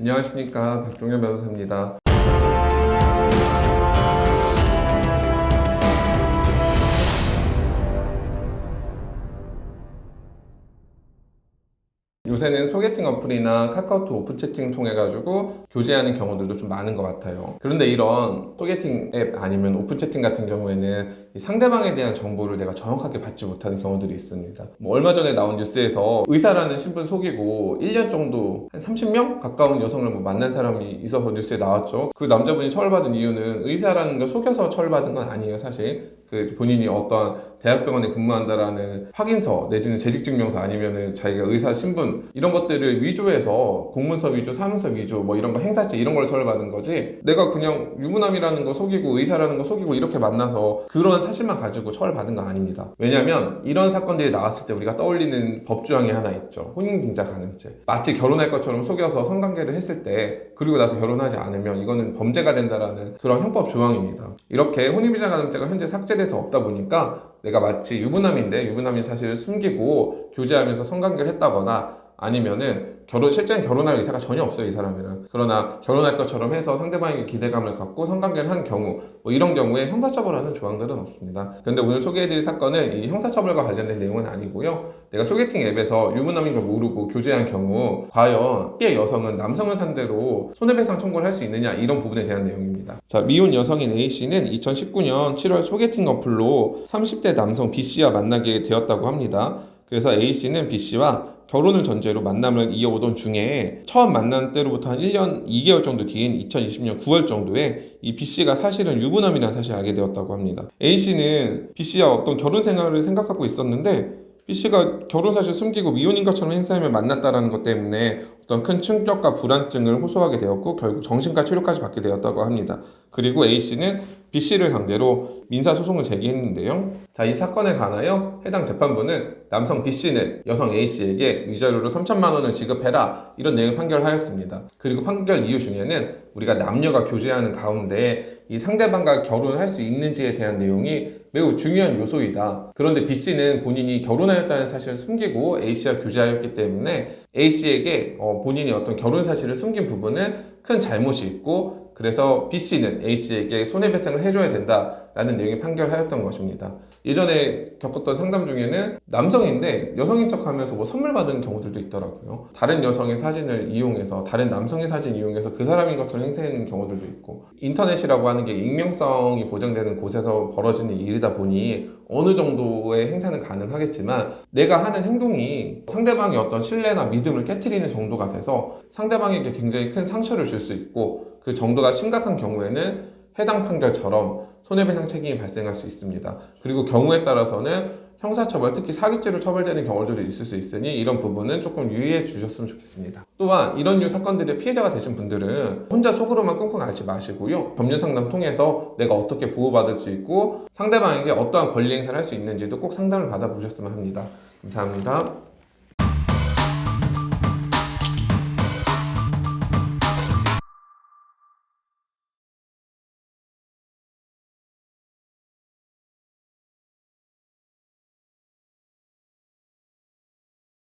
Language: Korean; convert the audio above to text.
안녕하십니까, 박종현 변호사입니다. 요새는 소개팅 어플이나 카카오톡 오픈 채팅 통해 가지고 교제하는 경우들도 좀 많은 것 같아요. 그런데 이런 소개팅 앱 아니면 오픈 채팅 같은 경우에는 이 상대방에 대한 정보를 내가 정확하게 받지 못하는 경우들이 있습니다. 얼마 전에 나온 뉴스에서 의사라는 신분 속이고 1년 정도 한 30명 가까운 여성을 만난 사람이 있어서 뉴스에 나왔죠. 그 남자분이 처벌받은 이유는 의사라는 걸 속여서 처벌받은 건 아니에요, 사실. 본인이 어떠한 대학병원에 근무한다라는 확인서 내지는 재직증명서 아니면은 자기가 의사 신분 이런 것들을 위조해서 공문서 위조, 사문서 위조 이런 거 행사죄 이런 걸 처벌받은 거지, 내가 그냥 유부남이라는 거 속이고 의사라는 거 속이고 이렇게 만나서 그런 사실만 가지고 처벌받은 건 아닙니다. 왜냐면 이런 사건들이 나왔을 때 우리가 떠올리는 법조항이 하나 있죠. 혼인빙자간음죄. 마치 결혼할 것처럼 속여서 성관계를 했을 때 그리고 나서 결혼하지 않으면 이거는 범죄가 된다라는 그런 형법 조항입니다. 이렇게 혼인빙자간음죄가 현재 삭제돼서 없다 보니까 내가 마치 유부남인데 유부남이 사실을 숨기고 교제하면서 성관계를 했다거나 아니면은 실제는 결혼할 의사가 전혀 없어요, 이 사람이랑. 그러나 결혼할 것처럼 해서 상대방에게 기대감을 갖고 성관계를 한 경우, 이런 경우에 형사처벌하는 조항들은 없습니다. 그런데 오늘 소개해드릴 사건은 이 형사처벌과 관련된 내용은 아니고요. 내가 소개팅 앱에서 유부남인 걸 모르고 교제한 경우 과연 피해 여성은 남성을 상대로 손해배상 청구를 할 수 있느냐, 이런 부분에 대한 내용입니다. 자, 미혼 여성인 A씨는 2019년 7월 소개팅 어플로 30대 남성 B씨와 만나게 되었다고 합니다. 그래서 A씨는 B씨와 결혼을 전제로 만남을 이어오던 중에 처음 만난 때로부터 한 1년 2개월 정도 뒤인 2020년 9월 정도에 이 B씨가 사실은 유부남이라는 사실을 알게 되었다고 합니다. A씨는 B씨와 어떤 결혼 생활을 생각하고 있었는데 B씨가 결혼 사실을 숨기고 미혼인 것처럼 행세하며 만났다는 것 때문에 어떤 큰 충격과 불안증을 호소하게 되었고 결국 정신과 치료까지 받게 되었다고 합니다. 그리고 A씨는 B씨를 상대로 민사소송을 제기했는데요. 자, 이 사건에 관하여 해당 재판부는 남성 B씨는 여성 A씨에게 위자료로 3천만 원을 지급해라, 이런 내용을 판결하였습니다. 그리고 판결 이유 중에는 우리가 남녀가 교제하는 가운데 이 상대방과 결혼을 할 수 있는지에 대한 내용이 매우 중요한 요소이다. 그런데 B씨는 본인이 결혼하였다는 사실을 숨기고 A씨와 교제하였기 때문에 A씨에게 본인이 어떤 결혼 사실을 숨긴 부분은 큰 잘못이 있고, 그래서 B씨는 A씨에게 손해배상을 해줘야 된다라는 내용이 판결하였던 것입니다. 예전에 겪었던 상담 중에는 남성인데 여성인 척하면서 선물 받은 경우들도 있더라고요. 다른 여성의 사진을 이용해서, 다른 남성의 사진을 이용해서 그 사람인 것처럼 행세하는 경우들도 있고, 인터넷이라고 하는 게 익명성이 보장되는 곳에서 벌어지는 일이다 보니 어느 정도의 행사는 가능하겠지만 내가 하는 행동이 상대방의 어떤 신뢰나 믿음을 깨트리는 정도가 돼서 상대방에게 굉장히 큰 상처를 줄 수 있고, 그 정도가 심각한 경우에는 해당 판결처럼 손해배상 책임이 발생할 수 있습니다. 그리고 경우에 따라서는 형사처벌, 특히 사기죄로 처벌되는 경우들도 있을 수 있으니 이런 부분은 조금 유의해 주셨으면 좋겠습니다. 또한 이런 류 사건들의 피해자가 되신 분들은 혼자 속으로만 끙끙 앓지 마시고요. 법률 상담 통해서 내가 어떻게 보호받을 수 있고 상대방에게 어떠한 권리 행사를 할 수 있는지도 꼭 상담을 받아보셨으면 합니다. 감사합니다.